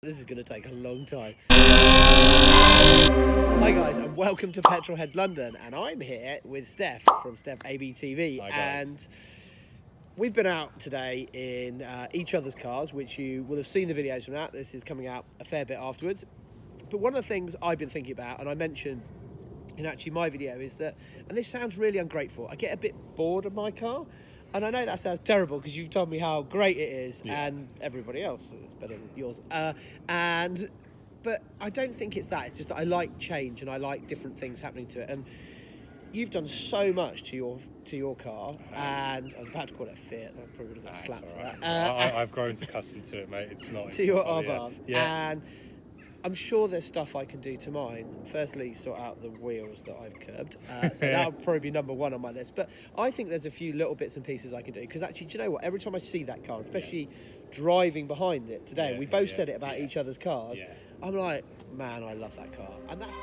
This is going to take a long time. Hi guys, and welcome to Petrol Heads London, and I'm here with Stef from Stef ABTV. Hi guys. And we've been out today in each other's cars, which you will have seen the videos from that. This is coming out a fair bit afterwards. But one of the things I've been thinking about, and I mentioned in actually my video, is that, and this sounds really ungrateful, I get a bit bored of my car. And I know that sounds terrible because you've told me how great it is, and everybody else is better than yours. But I don't think it's that. It's just that I like change and I like different things happening to it. And you've done so much to your car, and I was about to call it a Fiat. I probably would have got slapped for that. I've grown accustomed to it, mate. It's not to your Abarth, yeah. And I'm sure there's stuff I can do to mine. Firstly, sort out the wheels that I've curbed. So that'll probably be number one on my list. But I think there's a few little bits and pieces I can do. Because actually, do you know what? Every time I see that car, especially driving behind it today, we both said it about each other's cars. Yeah. I'm like, man, I love that car. And that's...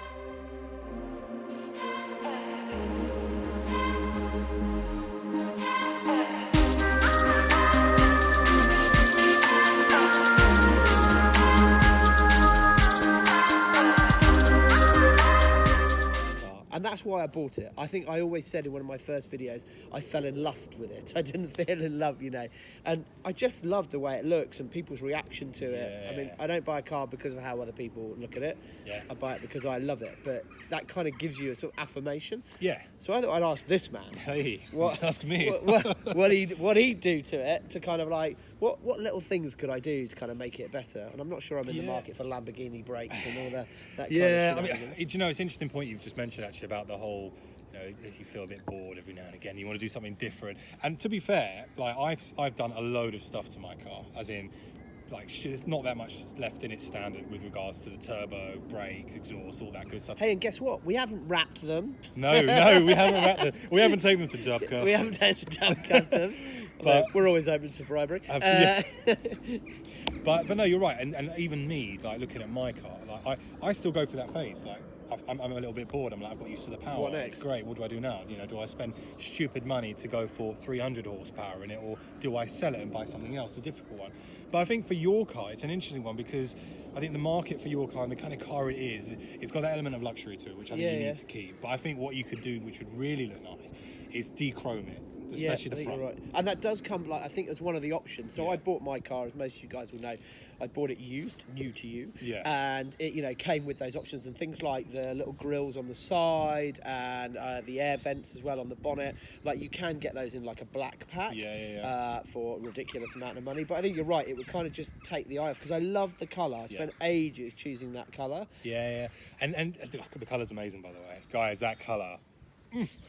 And that's why I bought it. I think I always said in one of my first videos, I fell in lust with it. I didn't feel in love, you know. And I just love the way it looks and people's reaction to it. I mean, I don't buy a car because of how other people look at it. I buy it because I love it. But that kind of gives you a sort of affirmation. So I thought I'd ask this man. Hey, ask me. what he'd do to it to kind of like, what little things could I do to kind of make it better? And I'm not sure I'm in the market for Lamborghini brakes and all that kind of shit. I mean, you know, it's an interesting point you've just mentioned actually about the whole, you know, if you feel a bit bored every now and again, you want to do something different. And to be fair, like I've done a load of stuff to my car, as in, like, there's not that much left in its standard with regards to the turbo, brakes, exhaust, all that good stuff. Hey, and guess what? We haven't wrapped them. No, we haven't wrapped them. We haven't taken them to Dub Customs. We haven't taken to Dub Customs. But we're always open to bribery. But no, you're right. And even me, like, looking at my car, like I still go through that phase. Like, I'm a little bit bored. I'm like, I've got used to the power. What next? It's great. What do I do now? You know, do I spend stupid money to go for 300 horsepower in it, or do I sell it and buy something else, a difficult one? But I think for your car, it's an interesting one because I think the market for your car and the kind of car it is, it's got that element of luxury to it, which I think you need to keep. But I think what you could do, which would really look nice, is dechrome it. Especially the front. You're right. And that does come, like, I think, as one of the options. So I bought my car, as most of you guys will know, I bought it used, new to you. And it, you know, came with those options and things like the little grills on the side and the air vents as well on the bonnet. Like, you can get those in like a black pack for a ridiculous amount of money. But I think you're right, it would kind of just take the eye off because I love the colour. I spent ages choosing that colour. And the colour's amazing, by the way. Guys, that colour.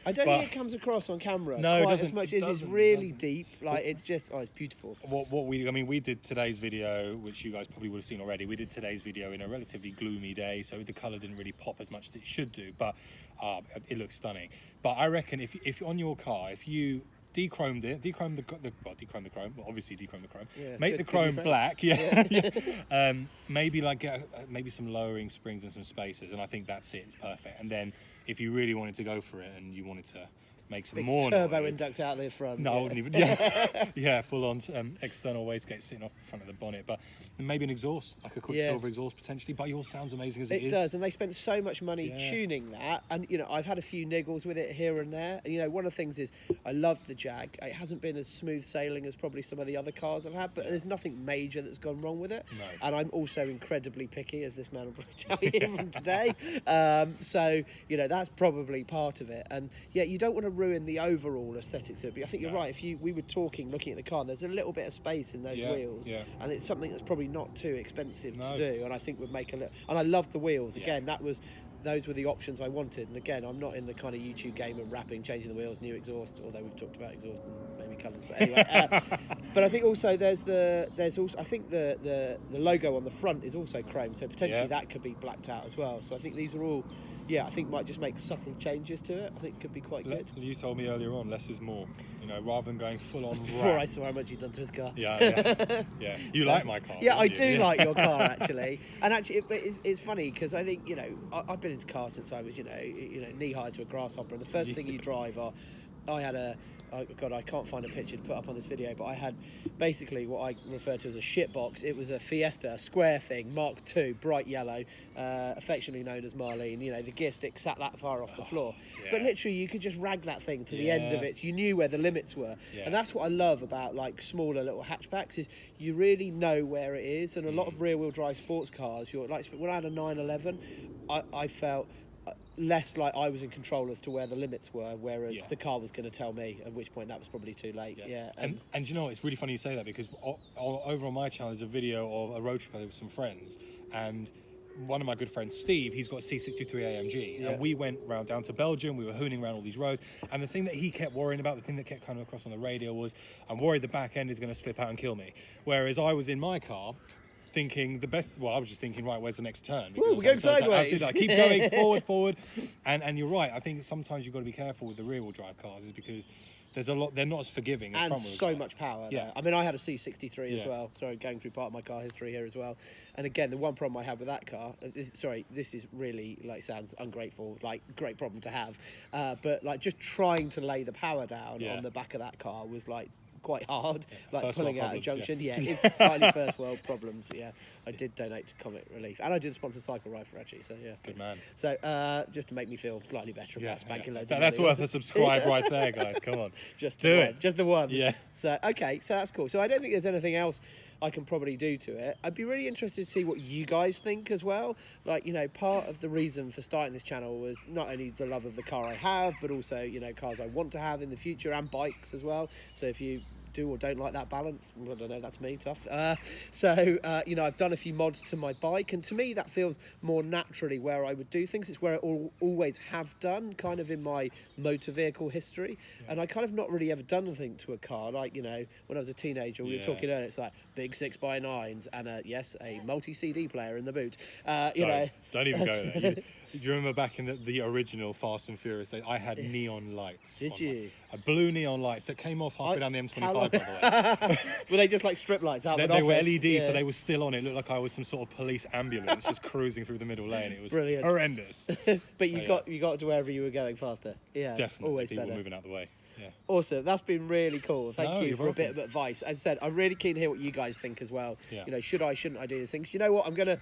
I don't think it comes across on camera quite as much as it's really deep. Like, it's just, it's beautiful. We did today's video, which you guys probably would have seen already. We did today's video in a relatively gloomy day, so the colour didn't really pop as much as it should do, but it looks stunning. But I reckon if on your car, if you dechrome the chrome, well, obviously dechrome the chrome, make the chrome black, maybe like get maybe some lowering springs and some spacers, and I think that's it. It's perfect. And then if you really wanted to go for it and you wanted to make some more turbo induct out the front. No, I wouldn't even. Full on external wastegate sitting off the front of the bonnet, but maybe an exhaust, like a Quicksilver exhaust potentially. But yours sounds amazing as it is. It does, and they spent so much money tuning that. And you know, I've had a few niggles with it here and there. And you know, one of the things is I love the Jag. It hasn't been as smooth sailing as probably some of the other cars I've had, but there's nothing major that's gone wrong with it. No. And I'm also incredibly picky, as this man will probably tell you from today. So you know, that's probably part of it. And you don't want to ruin the overall aesthetics of it. But I think you're right. We were talking, looking at the car, there's a little bit of space in those wheels, and it's something that's probably not too expensive to do. And I think would make a little. And I love the wheels. Again, those were the options I wanted. And again, I'm not in the kind of YouTube game of wrapping, changing the wheels, new exhaust. Although we've talked about exhaust and maybe colours, but anyway. But I think also there's also I think the logo on the front is also chrome, so potentially that could be blacked out as well. So I think these are all. I think might just make subtle changes to it. I think could be quite good. You told me earlier on, less is more. You know, rather than going full on. Before I saw how much you'd done to his car. You like my car? Yeah, I do like your car actually. And actually, it's funny because I think I've been into cars since I was knee high to a grasshopper. And the first thing you drive are I had a God, I can't find a picture to put up on this video, but I had basically what I refer to as a shit box. It was a Fiesta, a square thing, Mark II, bright yellow, affectionately known as Marlene. You know, the gear stick sat that far off the floor. Yeah. But literally, you could just rag that thing to the end of Yeah. it. So you knew where the limits were. Yeah. And that's what I love about like smaller little hatchbacks is you really know where it is. And a lot of rear-wheel drive sports cars, you're like, when I had a 911, I felt less like I was in control as to where the limits were, whereas the car was going to tell me, at which point that was probably too late. Yeah. And you know, it's really funny you say that, because over on my channel there's a video of a road trip with some friends, and one of my good friends, Steve, he's got a C63 AMG, and we went round down to Belgium. We were hooning around all these roads, and the thing that he kept worrying about, the thing that kept coming across on the radio was, I'm worried the back end is going to slip out and kill me. Whereas I was in my car thinking I was just thinking, right, where's the next turn? Ooh, we're going sideways. I keep going forward. And you're right. I think sometimes you've got to be careful with the rear-wheel drive cars, is because there's a lot, they're not as forgiving as and front-wheel so drive. much power. Yeah. There. I mean, I had a C63 as well. Sorry, going through part of my car history here as well. And again, the one problem I have with that car, this is really like sounds ungrateful, like great problem to have, but like just trying to lay the power down on the back of that car was like quite hard, like First pulling world out a problems, junction. It's slightly first world problems. Yeah, I did donate to Comet Relief, and I did sponsor Cycle Rifle actually. So yeah, Good man. So just to make me feel slightly better about spanking loads. Of That's money. worth a subscribe right there, guys. Come on, just do it. Just the one. Yeah. So okay, so that's cool. So I don't think there's anything else I can probably do to it. I'd be really interested to see what you guys think as well. Like, you know, part of the reason for starting this channel was not only the love of the car I have, but also, you know, cars I want to have in the future, and bikes as well. So if you do or don't like that balance, I don't know, that's me, tough. You know, I've done a few mods to my bike, and to me that feels more naturally where I would do things. It's where I always have done, kind of in my motor vehicle history. And I kind of not really ever done anything to a car. Like, you know, when I was a teenager, we were talking earlier, it's like big 6x9s and a multi-CD player in the boot. You know, don't even go there. Do you remember back in the original Fast and Furious days, I had neon lights. Did you? Blue neon lights that came off halfway down the M25, by the way. Were they just like strip lights out? They were LED, so they were still on. It looked like I was some sort of police ambulance just cruising through the middle lane. It was brilliant, horrendous. But you got to wherever you were going faster. Yeah, definitely. Always People better. moving out the way. Yeah. Awesome, that's been really cool. Thank you you're for a bit welcome. of advice. As I said, I'm really keen to hear what you guys think as well. Yeah. You know, shouldn't I do these things? You know what, I'm gonna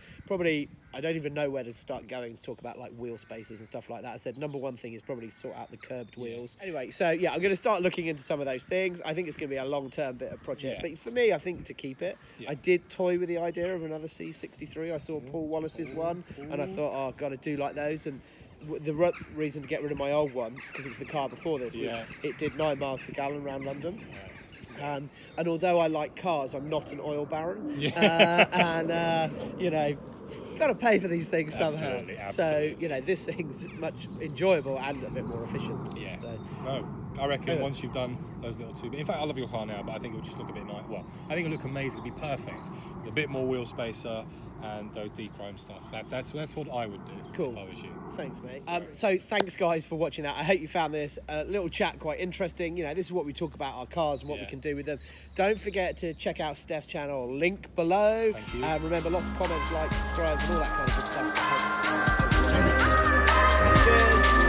I don't even know where to start going to talk about like wheel spaces and stuff like that. I said number one thing is probably sort out the curbed wheels. Anyway, so yeah, I'm gonna start looking into some of those things. I think it's gonna be a long-term bit of project, but for me, I think to keep it, I did toy with the idea of another C63. I saw Paul Wallace's one, and I thought, oh, gotta do like those. And the reason to get rid of my old one, because it was the car before this, was it did 9 miles per gallon around London. And although I like cars, I'm not an oil baron. You know, you've got to pay for these things somehow. Absolutely. So, you know, this thing's much enjoyable and a bit more efficient. Yeah. So. No, I reckon once you've done those little two... In fact, I love your car now, but I think it'll just look a bit nice. Well, I think it'll look amazing. It'll be perfect. With a bit more wheel spacer and those D-chrome stuff. That's what I would do if I was you. Thanks, mate. So thanks, guys, for watching that. I hope you found this little chat quite interesting. You know, this is what we talk about our cars and what we can do with them. Don't forget to check out Stef's channel, link below. Thank you. Remember, lots of comments, likes, subscribes, and all that kind of good stuff. Cheers.